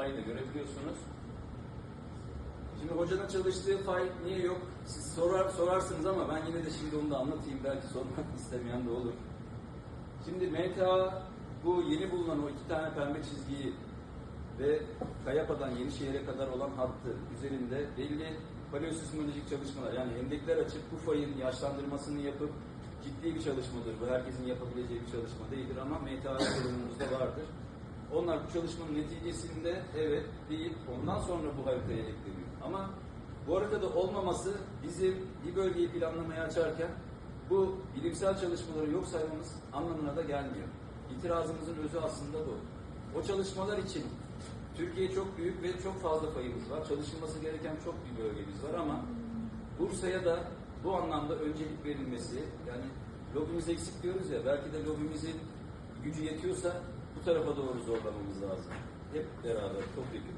fayı da görebiliyorsunuz. Şimdi hocanın çalıştığı fay niye yok? Siz sorarsınız ama ben yine de şimdi onu da anlatayım. Belki sormak istemeyen de olur. Şimdi MTA bu yeni bulunan o 2 tane pembe çizgiyi ve Kayapa'dan Yenişehir'e kadar olan hattı üzerinde belli paleosismolojik çalışmalar, yani hendekler açıp bu fayın yaşlandırmasını yapıp ciddi bir çalışmadır. Bu herkesin yapabileceği bir çalışma değildir ama MTA sorumluluğumuzda vardır. Onlar bu çalışmanın neticesinde evet değil, ondan sonra bu haritaya ekleniyor. Ama bu haritada olmaması bizim bir bölgeyi planlamaya açarken bu bilimsel çalışmaları yok saymamız anlamına da gelmiyor. İtirazımızın özü aslında bu. O çalışmalar için Türkiye çok büyük ve çok fazla fayımız var. Çalışılması gereken çok bir bölgemiz var ama Bursa'ya da bu anlamda öncelik verilmesi, yani lobimiz eksik diyoruz ya, belki de lobimizin gücü yetiyorsa bu tarafa doğru zorlamamız lazım. Hep beraber, topyekun.